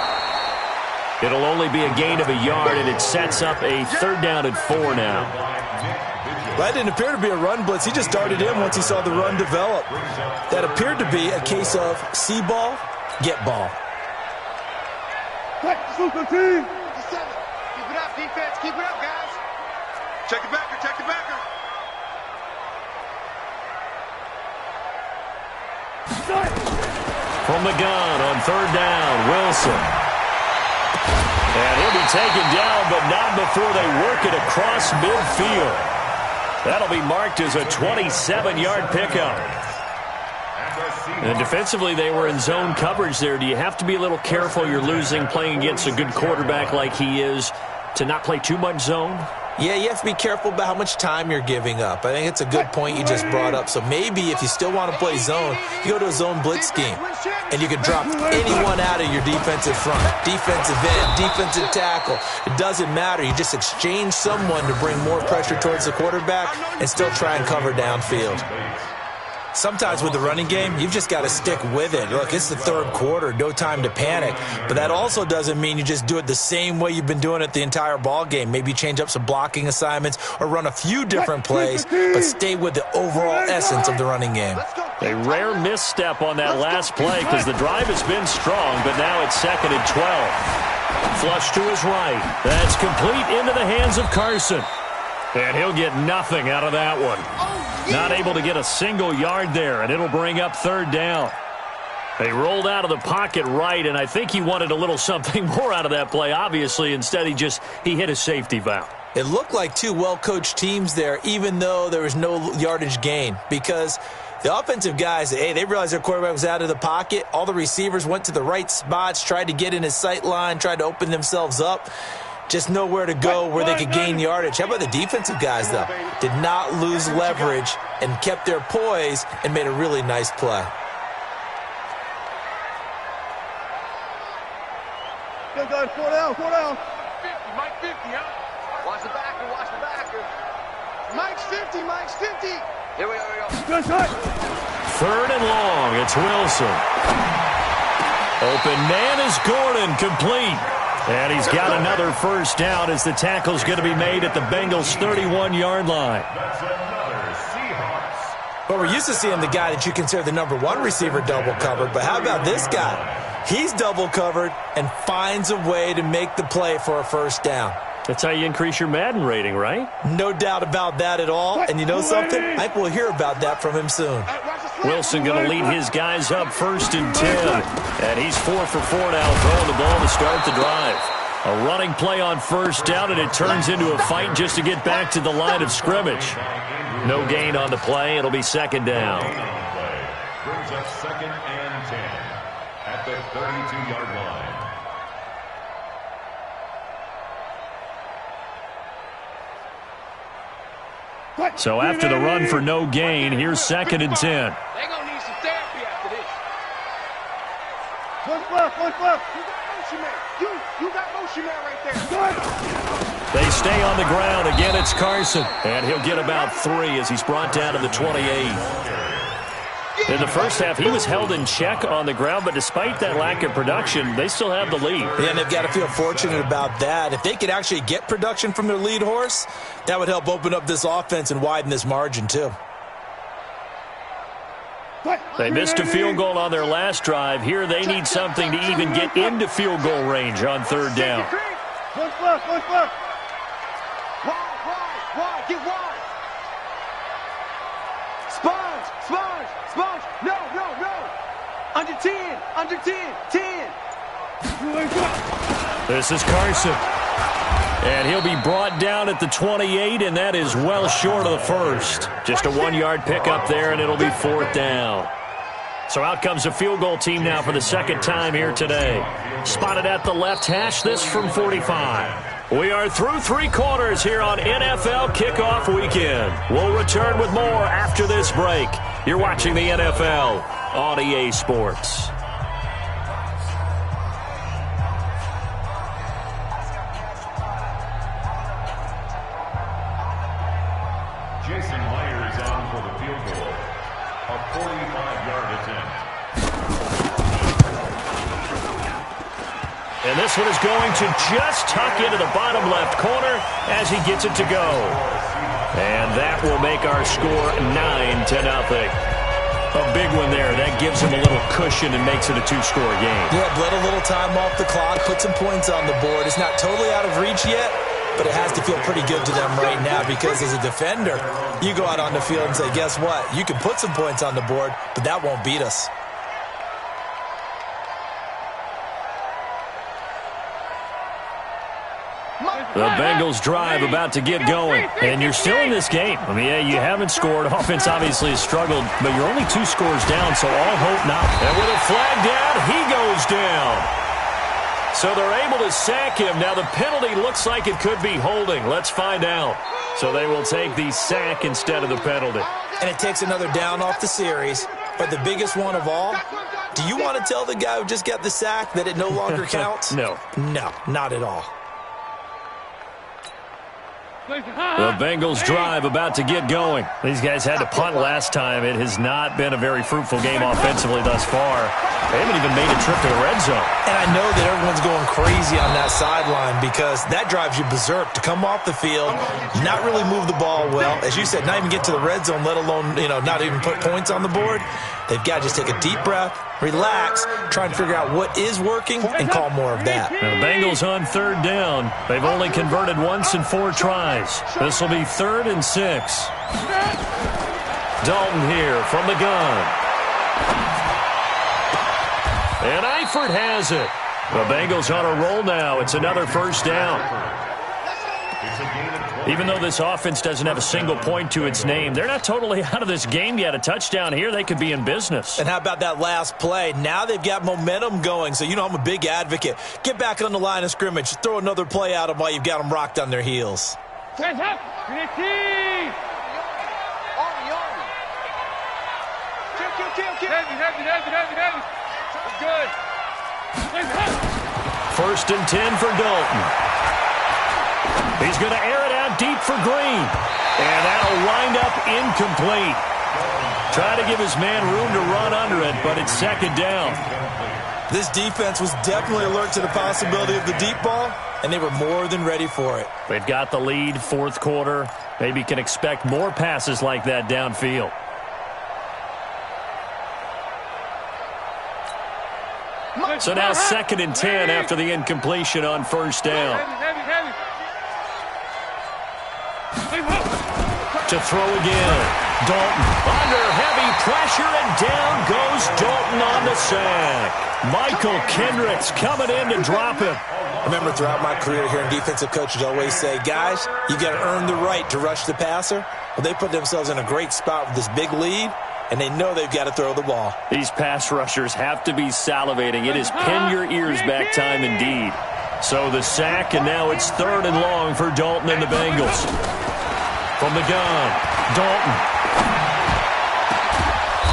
It'll only be a gain of a yard, and it sets up a 3rd down and 4 now. That didn't appear to be a run blitz. He just darted in once he saw the run develop. That appeared to be a case of see ball, get ball. Blue 15. Keep it up, defense. Keep it up, guys. Check the backer. From the gun on 3rd down, Wilson. And he'll be taken down, but not before they work it across midfield. That'll be marked as a 27-yard pickup. And defensively, they were in zone coverage there. Do you have to be a little careful? You're losing playing against a good quarterback like he is to not play too much zone? Yeah, you have to be careful about how much time you're giving up. I think it's a good point you just brought up. So maybe if you still want to play zone, you go to a zone blitz scheme. And you can drop anyone out of your defensive front. Defensive end, defensive tackle. It doesn't matter. You just exchange someone to bring more pressure towards the quarterback and still try and cover downfield. Sometimes with the running game, you've just got to stick with it. Look, it's the 3rd quarter, no time to panic. But that also doesn't mean you just do it the same way you've been doing it the entire ball game. Maybe change up some blocking assignments or run a few different plays, but stay with the overall essence of the running game. A rare misstep on that last play because the drive has been strong, but now it's 2nd and 12. Flush to his right. That's complete into the hands of Carson. And he'll get nothing out of that one. Not able to get a single yard there, and it'll bring up 3rd down. They rolled out of the pocket right, and I think he wanted a little something more out of that play, obviously. Instead, he hit a safety valve. It looked like 2 well-coached teams there, even though there was no yardage gain, because the offensive guys, hey, they realized their quarterback was out of the pocket. All the receivers went to the right spots, tried to get in his sight line, tried to open themselves up. Just nowhere to go where they could gain yardage. How about the defensive guys, though? Did not lose leverage and kept their poise and made a really nice play. Good guys, 4 down. 50, Mike 50, huh? Watch the backer. Mike's 50. Here we go. Good shot. 3rd and long, it's Wilson. Open man is Gordon, complete. And he's got another first down as the tackle's going to be made at the Bengals' 31-yard line. Well, we're used to seeing the guy that you consider the number 1 receiver double covered, but how about this guy? He's double covered and finds a way to make the play for a first down. That's how you increase your Madden rating, right? No doubt about that at all. And you know something? I think we'll hear about that from him soon. Wilson going to lead his guys up 1st and 10. And he's 4 for 4 now, throwing the ball to start the drive. A running play on first down, and it turns into a fight just to get back to the line of scrimmage. No gain on the play. It'll be 2nd down. Brings up 2nd and 10 at the 32-yard line. So after the run for no gain, here's 2nd and 10. They're going to need some therapy after this. One glove. You got motion man right there. They stay on the ground. Again, it's Carson. And he'll get about 3 as he's brought down to the 28. In the first half, he was held in check on the ground, but despite that lack of production, they still have the lead. Yeah, and they've got to feel fortunate about that. If they could actually get production from their lead horse, that would help open up this offense and widen this margin, too. They missed a field goal on their last drive. Here they need something to even get into field goal range on 3rd down. One glove. Wide. Get wide. Sponge. No. Under 10. 10. This is Carson. And he'll be brought down at the 28, and that is well short of the first. Just a 1-yard pickup there, and it'll be 4th down. So out comes a field goal team now for the 2nd time here today. Spotted at the left hash, this from 45. We are through 3 quarters here on NFL Kickoff Weekend. We'll return with more after this break. You're watching the NFL on EA Sports. Jason Myers on for the field goal. A 45-yard attempt. And this one is going to just tuck into the bottom left corner as he gets it to go. And that will make our score 9-0. A big one there. That gives him a little cushion and makes it a 2-score game. Yeah, bled a little time off the clock, put some points on the board. It's not totally out of reach yet, but it has to feel pretty good to them right now because as a defender, you go out on the field and say, guess what? You can put some points on the board, but that won't beat us. The Bengals drive about to get going, and you're still in this game. I mean, yeah, you haven't scored. Offense obviously has struggled, but you're only 2 scores down, so all hope not. And with a flag down, he goes down. So they're able to sack him. Now the penalty looks like it could be holding. Let's find out. So they will take the sack instead of the penalty. And it takes another down off the series. But the biggest one of all, do you want to tell the guy who just got the sack that it no longer counts? No. No, not at all. The Bengals drive about to get going. These guys had to punt last time. It has not been a very fruitful game offensively thus far. They haven't even made a trip to the red zone. And I know that everyone's going crazy on that sideline because that drives you berserk to come off the field, not really move the ball well. As you said, not even get to the red zone, let alone, not even put points on the board. They've got to just take a deep breath, relax, try and figure out what is working, and call more of that. Now the Bengals on 3rd down. They've only converted once in 4 tries. This will be 3rd and 6. Dalton here from the gun. And Eifert has it. The Bengals on a roll now. It's another 1st down. Even though this offense doesn't have a single point to its name, they're not totally out of this game yet. A touchdown here, they could be in business. And how about that last play? Now they've got momentum going. So, I'm a big advocate. Get back on the line of scrimmage. Throw another play at them while you've got them rocked on their heels. Hands up! Kill. Heavy. Good. 1st and 10 for Dalton. He's going to air it out deep for Green. And that'll wind up incomplete. Try to give his man room to run under it, but it's 2nd down. This defense was definitely alert to the possibility of the deep ball, and they were more than ready for it. They've got the lead, 4th quarter. Maybe can expect more passes like that downfield. So now 2nd and 10 after the incompletion on 1st down. Heavy. To throw again. Dalton under heavy pressure, and down goes Dalton on the sack. Michael Kendricks coming in to drop him. I remember throughout my career hearing defensive coaches always say, guys, you got to earn the right to rush the passer. Well, they put themselves in a great spot with this big lead, and they know they've got to throw the ball. These pass rushers have to be salivating. It is pin your ears back time indeed. So the sack, and now it's 3rd and long for Dalton and the Bengals. From the gun, Dalton.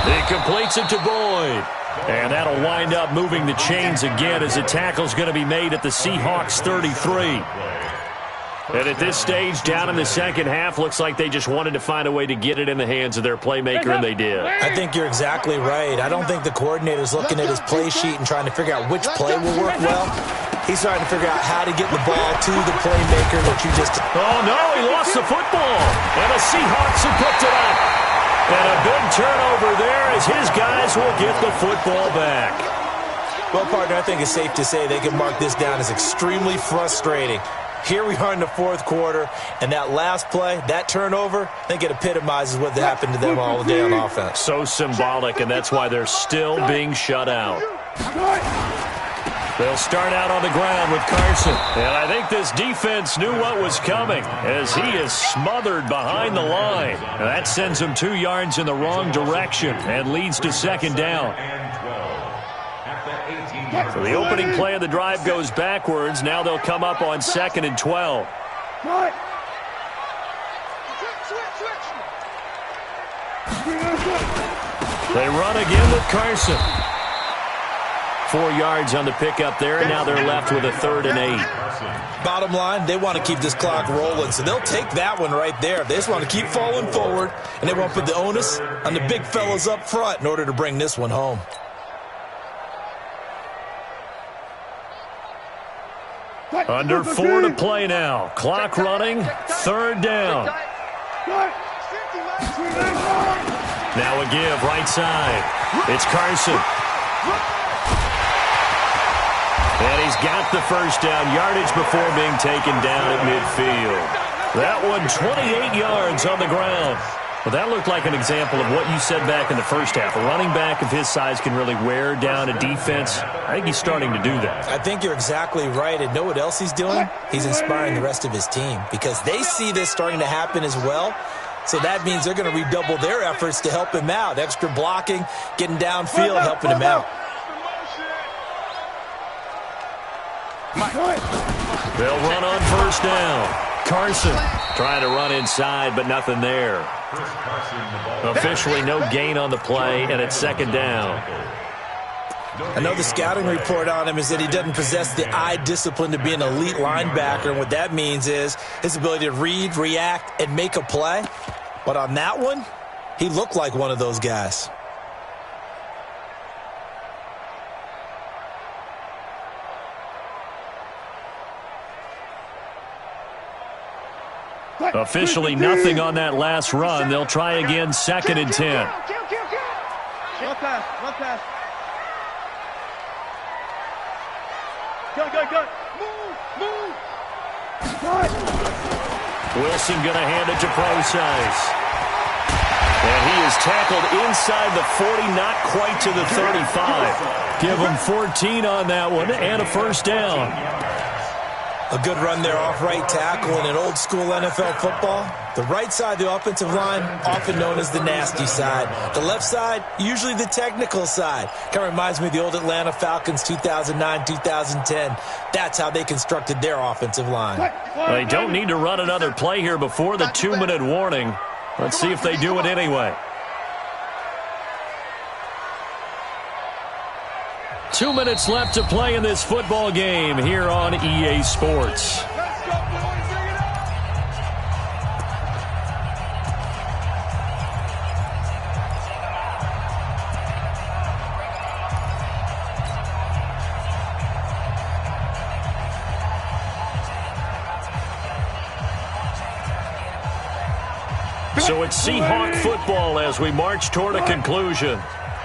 He completes it to Boyd. And that'll wind up moving the chains again as a tackle's going to be made at the Seahawks 33. And at this stage, down in the second half, looks like they just wanted to find a way to get it in the hands of their playmaker, and they did. I think you're exactly right. I don't think the coordinator's looking at his play sheet and trying to figure out which play will work well. He's trying to figure out how to get the ball to the playmaker that you just... Oh, no, he lost the football. And the Seahawks have picked it up. And a big turnover there as his guys will get the football back. Well, partner, I think it's safe to say they can mark this down as extremely frustrating. Here we are in the fourth quarter, and that last play, that turnover, I think it epitomizes what happened to them all day on offense. So symbolic, and that's why they're still being shut out. They'll start out on the ground with Carson. And I think this defense knew what was coming as he is smothered behind the line. And that sends him 2 yards in the wrong direction and leads to second down. So the opening play of the drive goes backwards. Now they'll come up on 2nd and 12. They run again with Carson. 4 yards on the pickup there, and now they're left with a 3rd and 8. Bottom line, they want to keep this clock rolling, so they'll take that one right there. They just want to keep falling forward, and they want to put the onus on the big fellas up front in order to bring this one home. Under 4 to play now. Clock running. 3rd down. Now a give right side. It's Carson. And he's got the first down yardage before being taken down at midfield. That one 28 yards on the ground. Well, that looked like an example of what you said back in the first half. A running back of his size can really wear down a defense. I think he's starting to do that. I think you're exactly right. And know what else he's doing? He's inspiring the rest of his team because they see this starting to happen as well. So that means they're going to redouble their efforts to help him out. Extra blocking, getting downfield, helping him out. They'll run on first down. Carson trying to run inside, but nothing there. Officially no gain on the play, and it's 2nd down. I know the scouting report on him is that he doesn't possess the eye discipline to be an elite linebacker, and what that means is his ability to read, react, and make a play. But on that one, he looked like one of those guys. Officially nothing on that last run. They'll try again, 2nd and 10. One pass. Go. Move. Wilson going to hand it to Procise. And he is tackled inside the 40, not quite to the 35. Give him 14 on that one and a first down. A good run there off right tackle in an old school NFL football. The right side of the offensive line, often known as the nasty side. The left side, usually the technical side. Kind of reminds me of the old Atlanta Falcons 2009-2010. That's how they constructed their offensive line. They don't need to run another play here before the 2-minute warning. Let's see if they do it anyway. 2 minutes left to play in this football game here on EA Sports. So it's Seahawk football as we march toward a conclusion.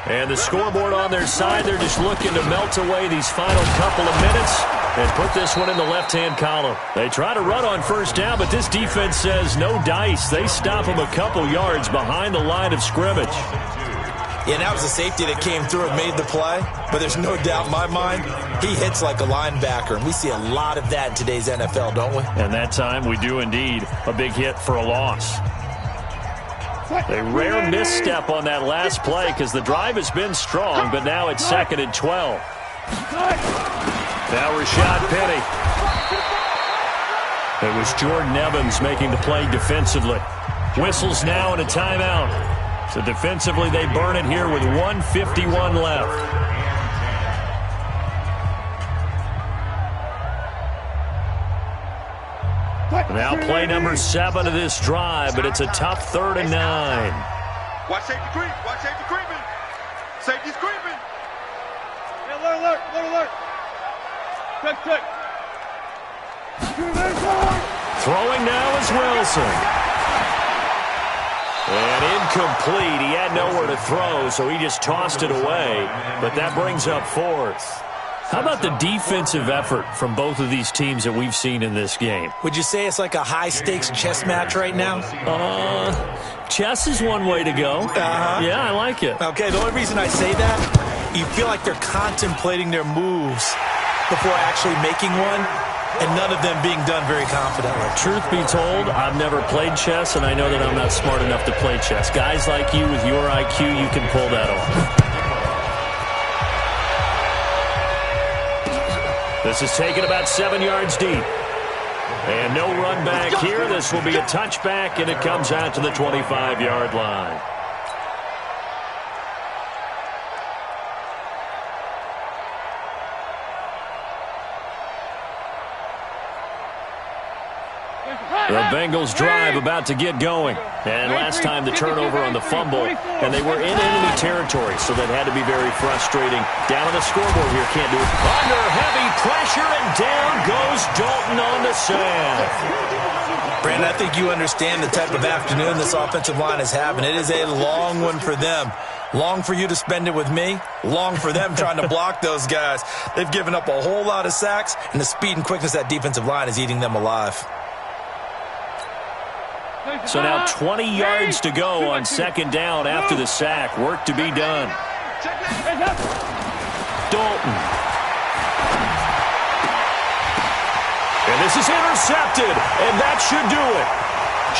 And the scoreboard on their side, they're just looking to melt away these final couple of minutes and put this one in the left-hand column. They try to run on first down, but this defense says no dice. They stop them a couple yards behind the line of scrimmage. Yeah, that was a safety that came through and made the play, but there's no doubt in my mind, he hits like a linebacker, and we see a lot of that in today's NFL, don't we? And that time we do indeed. A big hit for a loss. A rare misstep on that last play because the drive has been strong, but now it's 2nd and 12. Now Rashad Penny. It was Jordan Evans making the play defensively. Whistles now and a timeout. So defensively, they burn it here with 1:51 left. Now play number 7 of this drive, but it's a tough 3rd and 9. Watch safety creep. Watch safety creeping. Safety's creeping. Alert, alert, alert. Check. Throwing now is Wilson. And incomplete. He had nowhere to throw, so he just tossed it away. But that brings up 4th. How about the defensive effort from both of these teams that we've seen in this game? Would you say it's like a high-stakes chess match right now? Chess is one way to go. Yeah, I like it. Okay, the only reason I say that, you feel like they're contemplating their moves before actually making one, and none of them being done very confidently. Truth be told, I've never played chess, and I know that I'm not smart enough to play chess. Guys like you with your IQ, you can pull that off. This is taken about 7 yards deep. And no run back here. This will be a touchback, and it comes out to the 25-yard line. The Bengals drive about to get going. And last time the turnover on the fumble, and they were in enemy territory, so that had to be very frustrating. Down on the scoreboard here, can't do it. Under heavy pressure, and down goes Dalton on the sack. Brandon, I think you understand the type of afternoon this offensive line is having. It is a long one for them. Long for you to spend it with me. Long for them trying to block those guys. They've given up a whole lot of sacks, and the speed and quickness of that defensive line is eating them alive. So now 20 yards to go on 2nd down after the sack. Work to be done. Dalton. And this is intercepted, and that should do it.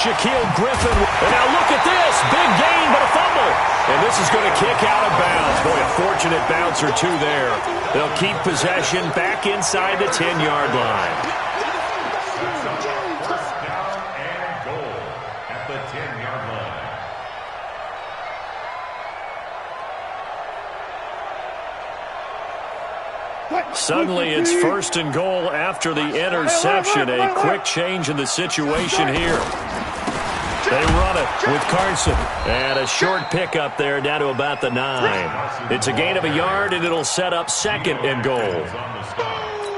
Shaquille Griffin. And now look at this. Big gain, but a fumble. And this is going to kick out of bounds. Boy, a fortunate bounce or two there. They'll keep possession back inside the 10-yard line. Suddenly it's 1st and goal after the interception. A quick change in the situation here. They run it with Carson. And a short pickup there down to about the 9. It's a gain of a yard, and it'll set up 2nd and goal.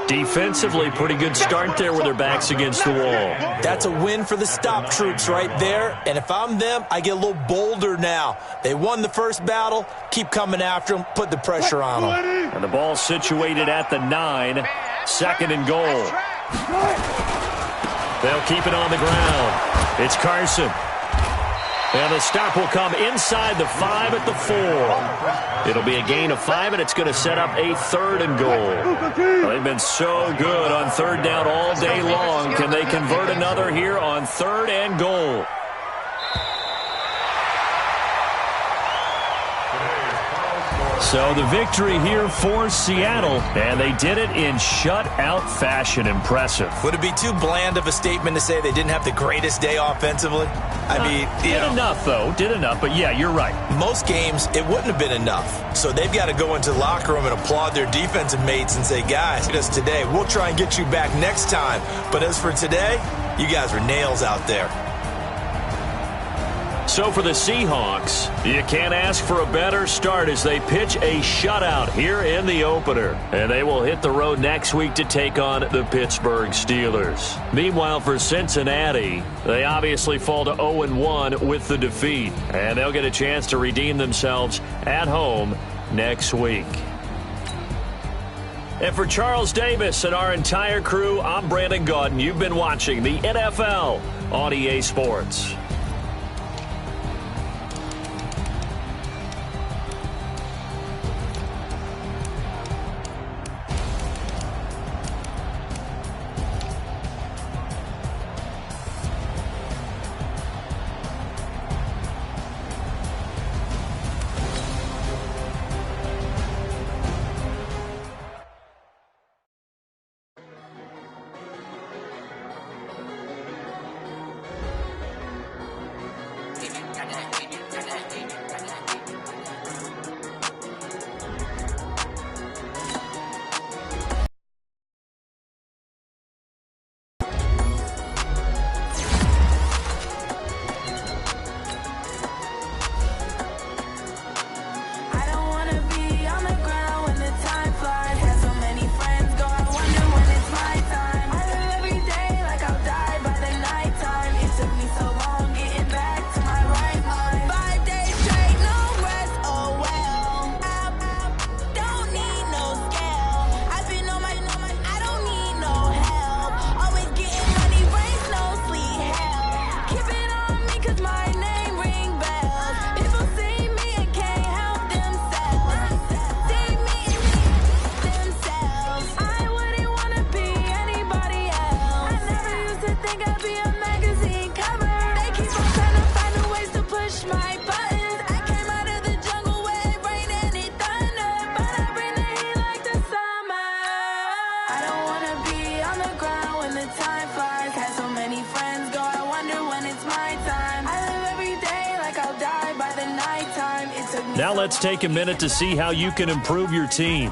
Defensively, pretty good start there with their backs against the wall. That's a win for the stop troops right there. And if I'm them, I get a little bolder now. They won the first battle. Keep coming after them. Put the pressure on them. And the ball situated at the 9. 2nd and goal. They'll keep it on the ground. It's Carson. And the stop will come inside the 5 at the 4. It'll be a gain of 5, and it's going to set up a 3rd and goal. Well, they've been so good on 3rd down all day long. Can they convert another here on 3rd and goal? So the victory here for Seattle, and they did it in shutout fashion. Impressive. Would it be too bland of a statement to say they didn't have the greatest day offensively? I mean, did enough, though. Did enough, but yeah, you're right. Most games, it wouldn't have been enough. So they've got to go into the locker room and applaud their defensive mates and say, guys, us today. We'll try and get you back next time. But as for today, you guys were nails out there. So for the Seahawks, you can't ask for a better start as they pitch a shutout here in the opener. And they will hit the road next week to take on the Pittsburgh Steelers. Meanwhile, for Cincinnati, they obviously fall to 0-1 with the defeat. And they'll get a chance to redeem themselves at home next week. And for Charles Davis and our entire crew, I'm Brandon Gaudin. You've been watching the NFL on EA Sports. Now let's take a minute to see how you can improve your team.